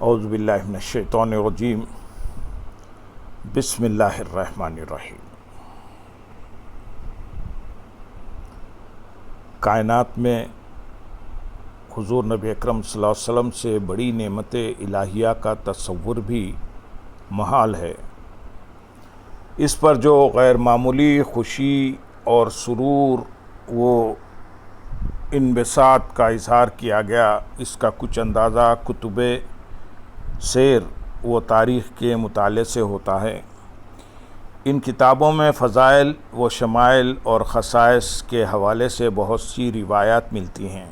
اعوذ باللہ من الشیطان الرجیم بسم اللہ الرحمن الرحیم۔ کائنات میں حضور نبی اکرم صلی اللہ علیہ وسلم سے بڑی نعمت الہیہ کا تصور بھی محال ہے۔ اس پر جو غیر معمولی خوشی اور سرور و انبساط کا اظہار کیا گیا، اس کا کچھ اندازہ کتب سیر و تاریخ کے مطالعے سے ہوتا ہے۔ ان کتابوں میں فضائل و شمائل اور خصائص کے حوالے سے بہت سی روایات ملتی ہیں،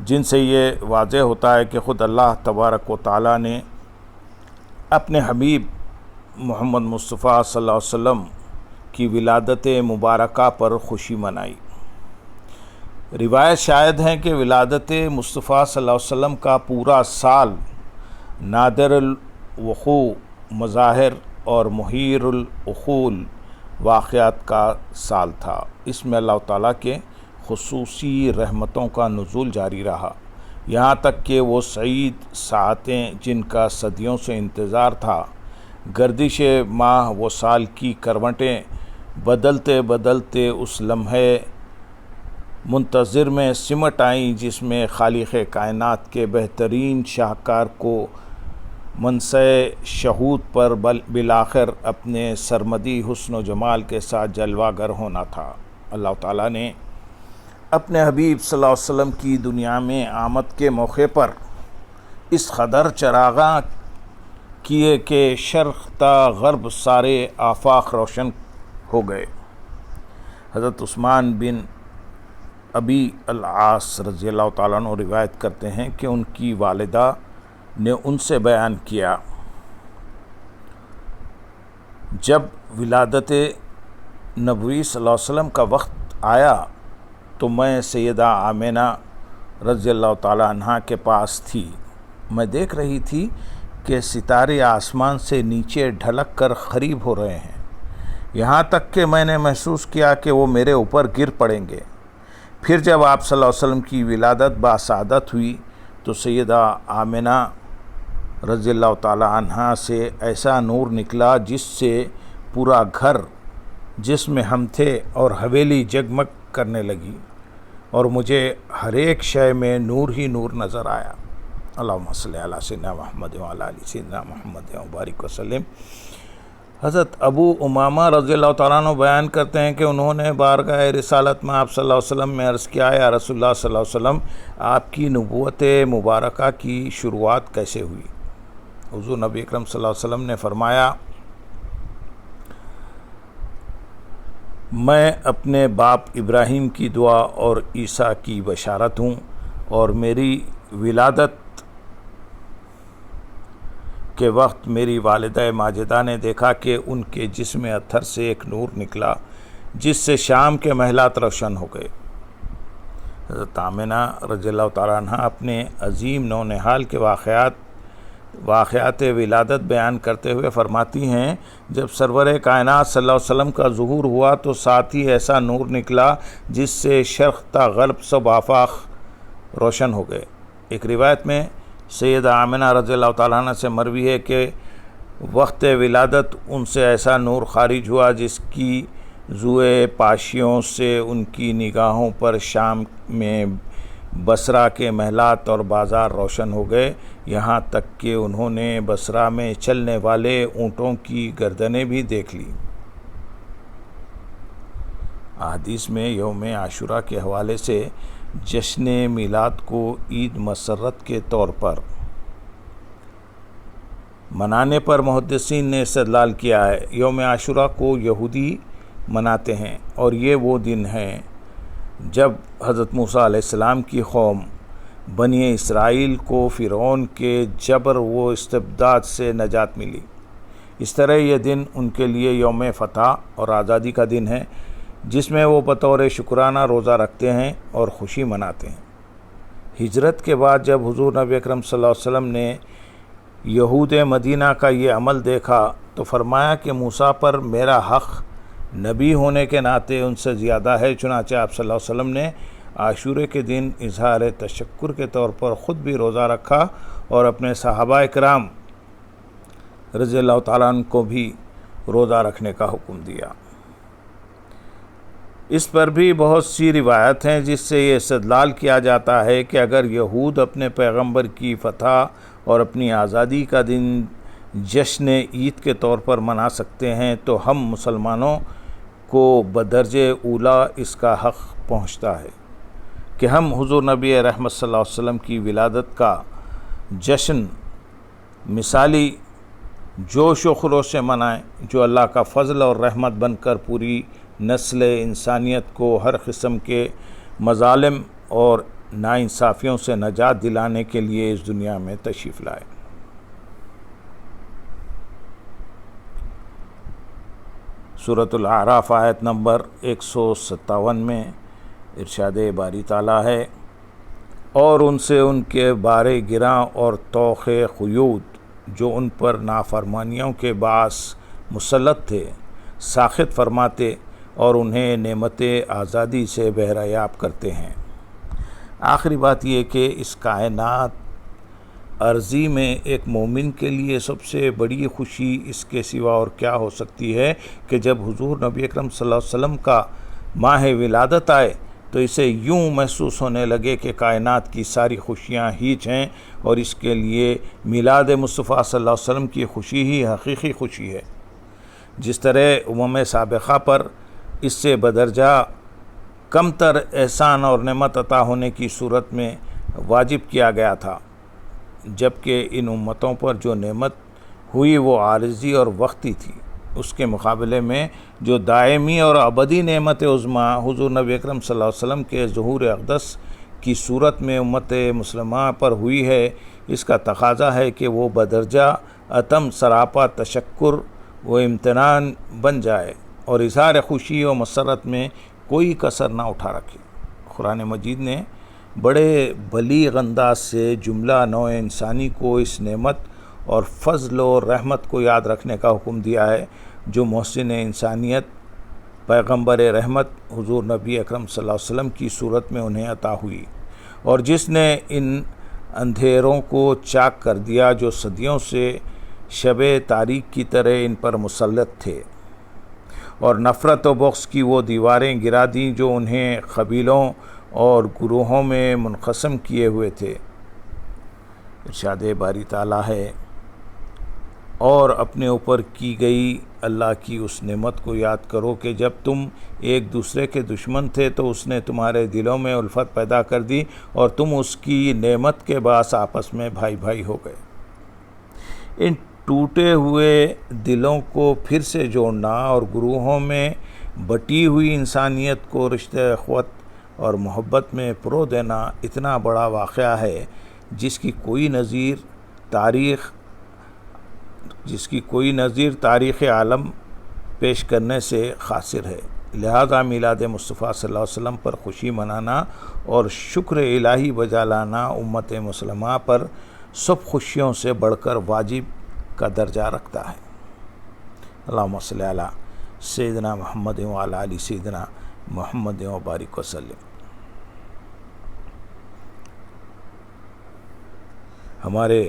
جن سے یہ واضح ہوتا ہے کہ خود اللہ تبارک و تعالیٰ نے اپنے حبیب محمد مصطفیٰ صلی اللہ علیہ وسلم کی ولادت مبارکہ پر خوشی منائی۔ روایت شاید ہیں کہ ولادت مصطفیٰ صلی اللہ علیہ وسلم کا پورا سال نادر الوقوع مظاہر اور محیر العقول واقعات کا سال تھا۔ اس میں اللہ تعالیٰ کے خصوصی رحمتوں کا نزول جاری رہا، یہاں تک کہ وہ سعید ساعتیں جن کا صدیوں سے انتظار تھا، گردش ماہ و سال کی کروٹیں بدلتے بدلتے اس لمحے منتظر میں سمٹ آئیں جس میں خالق کائنات کے بہترین شاہکار کو منصع شہود پر بالآخر اپنے سرمدی حسن و جمال کے ساتھ جلوہ گر ہونا تھا۔ اللہ تعالیٰ نے اپنے حبیب صلی اللہ علیہ وسلم کی دنیا میں آمد کے موقع پر اس قدر چراغاں کیے کہ شرق تا غرب سارے آفاق روشن ہو گئے۔ حضرت عثمان بن ابی العاص رضی اللہ تعالیٰ عنہ روایت کرتے ہیں کہ ان کی والدہ نے ان سے بیان کیا، جب ولادت نبوی صلی اللہ علیہ وسلم کا وقت آیا تو میں سیدہ آمنہ رضی اللہ تعالیٰ عنہا کے پاس تھی۔ میں دیکھ رہی تھی کہ ستارے آسمان سے نیچے ڈھلک کر قریب ہو رہے ہیں، یہاں تک کہ میں نے محسوس کیا کہ وہ میرے اوپر گر پڑیں گے۔ پھر جب آپ صلی اللہ علیہ وسلم کی ولادت باسعادت ہوئی تو سیدہ آمنہ رضی اللہ تعالیٰ عنہا سے ایسا نور نکلا جس سے پورا گھر جس میں ہم تھے اور حویلی جگمگ کرنے لگی، اور مجھے ہر ایک شے میں نور ہی نور نظر آیا۔ اللہم صلی علی سیدنا محمد وعلی آل سیدنا محمد وبارک وسلم۔ حضرت ابو امامہ رضی اللہ تعالیٰ عنہ بیان کرتے ہیں کہ انہوں نے بارگاہ رسالت میں آپ صلی اللہ علیہ وسلم میں عرض کیا، یا رسول اللہ صلی اللہ علیہ وسلم، آپ کی نبوت مبارکہ کی شروعات کیسے ہوئی؟ حضور نبی اکرم صلی اللہ علیہ وسلم نے فرمایا، میں اپنے باپ ابراہیم کی دعا اور عیسیٰ کی بشارت ہوں، اور میری ولادت کے وقت میری والدہ ماجدہ نے دیکھا کہ ان کے جسم اطہر سے ایک نور نکلا جس سے شام کے محلات روشن ہو گئے۔ حضرت آمنہ رضی اللہ تعالیٰ عنہ اپنے عظیم نونہال کے واقعات ولادت بیان کرتے ہوئے فرماتی ہیں، جب سرور کائنات صلی اللہ علیہ وسلم کا ظہور ہوا تو ساتھ ہی ایسا نور نکلا جس سے شرق تا غرب سب آفاق روشن ہو گئے۔ ایک روایت میں سیدہ آمنہ رضی اللہ تعالیٰ عنہ سے مروی ہے کہ وقت ولادت ان سے ایسا نور خارج ہوا جس کی ضوء پاشیوں سے ان کی نگاہوں پر شام میں بصرہ کے محلات اور بازار روشن ہو گئے، یہاں تک کہ انہوں نے بصرہ میں چلنے والے اونٹوں کی گردنیں بھی دیکھ لی۔ احادیث میں یوم عاشوراء کے حوالے سے جشن میلاد کو عید مسرت کے طور پر منانے پر محدثین نے استدلال کیا ہے۔ یوم عاشوراء کو یہودی مناتے ہیں، اور یہ وہ دن ہے جب حضرت موسیٰ علیہ السلام کی قوم بنی اسرائیل کو فرعون کے جبر و استبداد سے نجات ملی۔ اس طرح یہ دن ان کے لیے یوم فتح اور آزادی کا دن ہے، جس میں وہ بطور شکرانہ روزہ رکھتے ہیں اور خوشی مناتے ہیں۔ ہجرت کے بعد جب حضور نبی اکرم صلی اللہ علیہ وسلم نے یہود مدینہ کا یہ عمل دیکھا تو فرمایا کہ موسیٰ پر میرا حق نبی ہونے کے ناطے ان سے زیادہ ہے، چنانچہ آپ صلی اللہ علیہ وسلم نے عاشورے کے دن اظہار تشکر کے طور پر خود بھی روزہ رکھا اور اپنے صحابہ کرام رضی اللہ تعالیٰ عنہ کو بھی روزہ رکھنے کا حکم دیا۔ اس پر بھی بہت سی روایت ہیں جس سے یہ استدلال کیا جاتا ہے کہ اگر یہود اپنے پیغمبر کی فتح اور اپنی آزادی کا دن جشن عید کے طور پر منا سکتے ہیں تو ہم مسلمانوں کو بدرجہ اولا اس کا حق پہنچتا ہے کہ ہم حضور نبی رحمت صلی اللہ علیہ وسلم کی ولادت کا جشن مثالی جوش و خروش سے منائیں، جو اللہ کا فضل اور رحمت بن کر پوری نسل انسانیت کو ہر قسم کے مظالم اور ناانصافیوں سے نجات دلانے کے لیے اس دنیا میں تشریف لائے۔ سورۃ الاعراف آیت نمبر 157 میں ارشاد باری تعالیٰ ہے، اور ان سے ان کے بارے گراں اور طوق قیود جو ان پر نافرمانیوں کے باعث مسلط تھے ساخط فرماتے اور انہیں نعمت آزادی سے بہرایاب کرتے ہیں۔ آخری بات یہ کہ اس کائنات عرضی میں ایک مومن کے لیے سب سے بڑی خوشی اس کے سوا اور کیا ہو سکتی ہے کہ جب حضور نبی اکرم صلی اللہ علیہ وسلم کا ماہ ولادت آئے تو اسے یوں محسوس ہونے لگے کہ کائنات کی ساری خوشیاں ہیچ ہیں، اور اس کے لیے میلاد مصطفیٰ صلی اللہ علیہ وسلم کی خوشی ہی حقیقی خوشی ہے۔ جس طرح سابقہ پر اس سے بدرجہ کم تر احسان اور نعمت عطا ہونے کی صورت میں واجب کیا گیا تھا، جبکہ ان امتوں پر جو نعمت ہوئی وہ عارضی اور وقتی تھی، اس کے مقابلے میں جو دائمی اور ابدی نعمت عظمیٰ حضور نبی اکرم صلی اللہ علیہ وسلم کے ظہور اقدس کی صورت میں امت مسلمہ پر ہوئی ہے، اس کا تقاضا ہے کہ وہ بدرجہ اتم سراپا تشکر و امتنان بن جائے اور اظہار خوشی و مسرت میں کوئی کسر نہ اٹھا رکھے۔ قرآن مجید نے بڑے بلیغ انداز سے جملہ نوع انسانی کو اس نعمت اور فضل و رحمت کو یاد رکھنے کا حکم دیا ہے جو محسن انسانیت پیغمبر رحمت حضور نبی اکرم صلی اللہ علیہ وسلم کی صورت میں انہیں عطا ہوئی، اور جس نے ان اندھیروں کو چاک کر دیا جو صدیوں سے شب تاریک کی طرح ان پر مسلط تھے، اور نفرت و بغض کی وہ دیواریں گرا دیں جو انہیں قبیلوں اور گروہوں میں منقسم کیے ہوئے تھے۔ ارشاد باری تعالیٰ ہے، اور اپنے اوپر کی گئی اللہ کی اس نعمت کو یاد کرو کہ جب تم ایک دوسرے کے دشمن تھے تو اس نے تمہارے دلوں میں الفت پیدا کر دی اور تم اس کی نعمت کے باعث آپس میں بھائی بھائی ہو گئے۔ ان ٹوٹے ہوئے دلوں کو پھر سے جوڑنا اور گروہوں میں بٹی ہوئی انسانیت کو رشتہ اخوت اور محبت میں پرو دینا اتنا بڑا واقعہ ہے جس کی کوئی نظیر تاریخ عالم پیش کرنے سے قاصر ہے۔ لہذا میلاد مصطفیٰ صلی اللہ علیہ وسلم پر خوشی منانا اور شکر الہی بجا لانا امت مسلمہ پر سب خوشیوں سے بڑھ کر واجب کا درجہ رکھتا ہے۔ اللہم صلی علی سیدنا محمد وعلی آل سیدنا محمد وبارک وسلم۔ ہمارے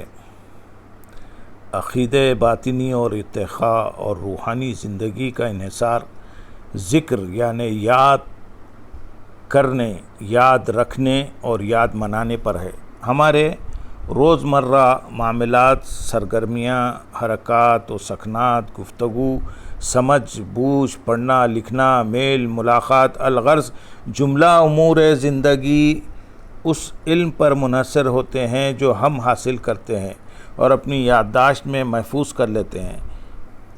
عقیدہ باطنی اور ارتقاء اور روحانی زندگی کا انحصار ذکر یعنی یاد کرنے، یاد رکھنے اور یاد منانے پر ہے۔ ہمارے روزمرہ معاملات، سرگرمیاں، حرکات و سکنات، گفتگو، سمجھ بوجھ، پڑھنا لکھنا، میل ملاقات، الغرض جملہ امور زندگی اس علم پر منحصر ہوتے ہیں جو ہم حاصل کرتے ہیں اور اپنی یادداشت میں محفوظ کر لیتے ہیں۔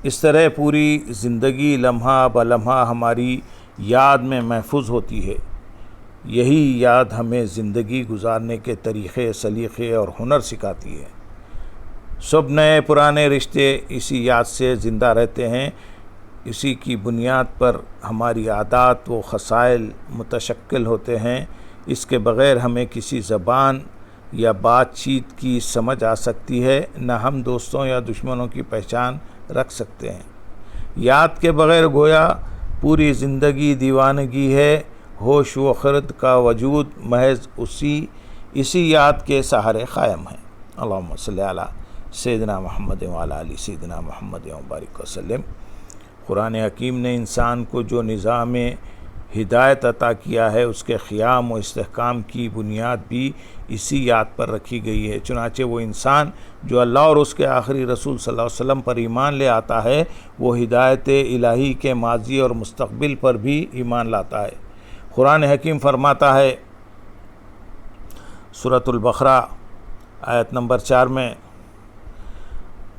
اس طرح پوری زندگی لمحہ بلمحہ ہماری یاد میں محفوظ ہوتی ہے۔ یہی یاد ہمیں زندگی گزارنے کے طریقے، سلیقے اور ہنر سکھاتی ہے۔ سب نئے پرانے رشتے اسی یاد سے زندہ رہتے ہیں۔ اسی کی بنیاد پر ہماری عادات و خصائل متشکل ہوتے ہیں۔ اس کے بغیر ہمیں کسی زبان یا بات چیت کی سمجھ آ سکتی ہے، نہ ہم دوستوں یا دشمنوں کی پہچان رکھ سکتے ہیں۔ یاد کے بغیر گویا پوری زندگی دیوانگی ہے۔ ہوش و خرد کا وجود محض اسی یاد کے سہارے قائم ہے۔ اللہم صلی علی سیدنا محمد وعلی آل سیدنا محمد وبارک وسلم۔ قرآن حکیم نے انسان کو جو نظام ہدایت عطا کیا ہے، اس کے قیام و استحکام کی بنیاد بھی اسی یاد پر رکھی گئی ہے۔ چنانچہ وہ انسان جو اللہ اور اس کے آخری رسول صلی اللہ علیہ وسلم پر ایمان لے آتا ہے، وہ ہدایت الہی کے ماضی اور مستقبل پر بھی ایمان لاتا ہے۔ قرآن حکیم فرماتا ہے سورۃ البقرہ آیت نمبر 4 میں،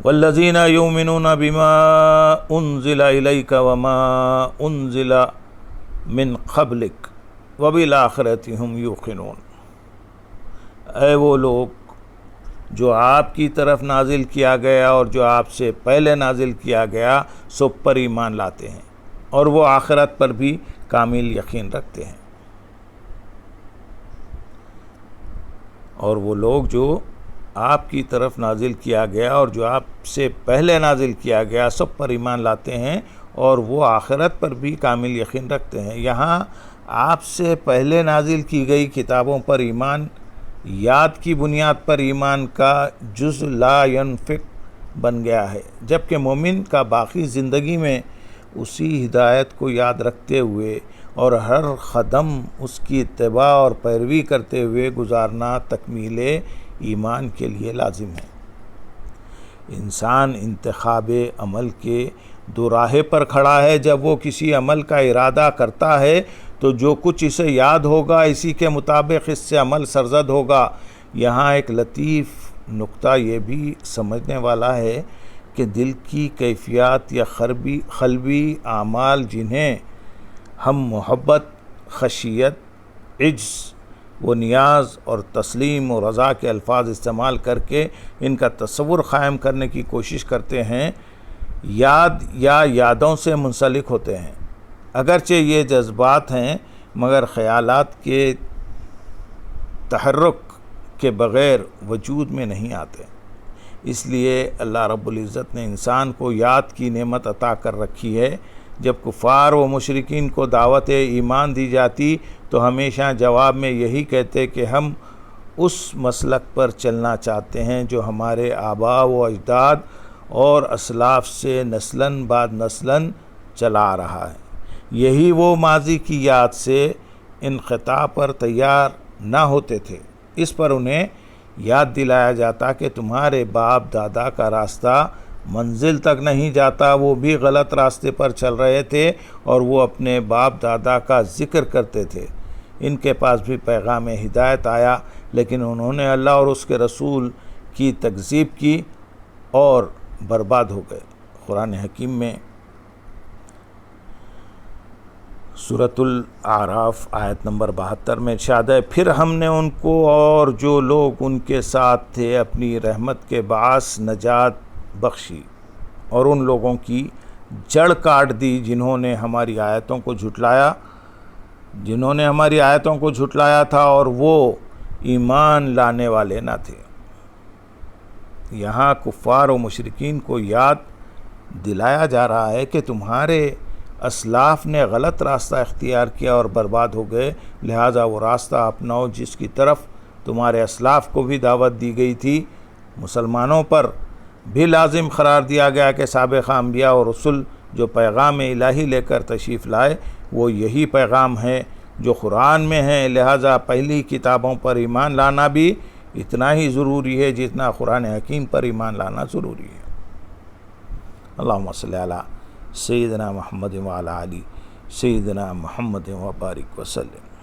والذین یؤمنون بما انزل الیک وما انزل من قبلک وبالآخرۃ ھم یوقنون۔ اے وہ لوگ جو آپ کی طرف نازل کیا گیا اور جو آپ سے پہلے نازل کیا گیا سب پر ایمان لاتے ہیں، اور وہ آخرت پر بھی کامل یقین رکھتے ہیں۔ اور وہ لوگ جو آپ کی طرف نازل کیا گیا اور جو آپ سے پہلے نازل کیا گیا سب پر ایمان لاتے ہیں، اور وہ آخرت پر بھی کامل یقین رکھتے ہیں۔ یہاں آپ سے پہلے نازل کی گئی کتابوں پر ایمان یاد کی بنیاد پر ایمان کا جز لا ینفک بن گیا ہے، جبکہ مومن کا باقی زندگی میں اسی ہدایت کو یاد رکھتے ہوئے اور ہر قدم اس کی اتباع اور پیروی کرتے ہوئے گزارنا تکمیل ایمان کے لیے لازم ہے۔ انسان انتخاب عمل کے دو راہے پر کھڑا ہے۔ جب وہ کسی عمل کا ارادہ کرتا ہے تو جو کچھ اسے یاد ہوگا اسی کے مطابق اس سے عمل سرزد ہوگا۔ یہاں ایک لطیف نقطہ یہ بھی سمجھنے والا ہے کہ دل کی کیفیات یا قلبی اعمال جنہیں ہم محبت، خشیت، عجز و نیاز اور تسلیم و رضا کے الفاظ استعمال کر کے ان کا تصور قائم کرنے کی کوشش کرتے ہیں، یاد یا یادوں سے منسلک ہوتے ہیں۔ اگرچہ یہ جذبات ہیں مگر خیالات کے تحرک کے بغیر وجود میں نہیں آتے۔ اس لیے اللہ رب العزت نے انسان کو یاد کی نعمت عطا کر رکھی ہے۔ جب کفار و مشرکین کو دعوت ایمان دی جاتی تو ہمیشہ جواب میں یہی کہتے کہ ہم اس مسلک پر چلنا چاہتے ہیں جو ہمارے آباء و اجداد اور اسلاف سے نسلاً بعد نسلاً چلا آ رہا ہے۔ یہی وہ ماضی کی یاد سے انقطاع پر تیار نہ ہوتے تھے۔ اس پر انہیں یاد دلایا جاتا کہ تمہارے باپ دادا کا راستہ منزل تک نہیں جاتا، وہ بھی غلط راستے پر چل رہے تھے اور وہ اپنے باپ دادا کا ذکر کرتے تھے۔ ان کے پاس بھی پیغام ہدایت آیا لیکن انہوں نے اللہ اور اس کے رسول کی تکذیب کی اور برباد ہو گئے۔ قرآن حکیم میں سورۃ الاعراف آیت نمبر 72 میں ارشاد ہے، پھر ہم نے ان کو اور جو لوگ ان کے ساتھ تھے اپنی رحمت کے باعث نجات بخشی اور ان لوگوں کی جڑ کاٹ دی جنہوں نے ہماری آیتوں کو جھٹلایا تھا اور وہ ایمان لانے والے نہ تھے۔ یہاں کفار و مشرکین کو یاد دلایا جا رہا ہے کہ تمہارے اسلاف نے غلط راستہ اختیار کیا اور برباد ہو گئے، لہٰذا وہ راستہ اپناؤ جس کی طرف تمہارے اسلاف کو بھی دعوت دی گئی تھی۔ مسلمانوں پر بھی لازم قرار دیا گیا کہ سابقہ انبیاء اور رسل جو پیغام الہی لے کر تشریف لائے وہ یہی پیغام ہے جو قرآن میں ہے، لہٰذا پہلی کتابوں پر ایمان لانا بھی اتنا ہی ضروری ہے جتنا قرآن حکیم پر ایمان لانا ضروری ہے۔ اللہم صلی علی سیدنا محمد وعلی آل سیدنا محمد وبارک وسلم۔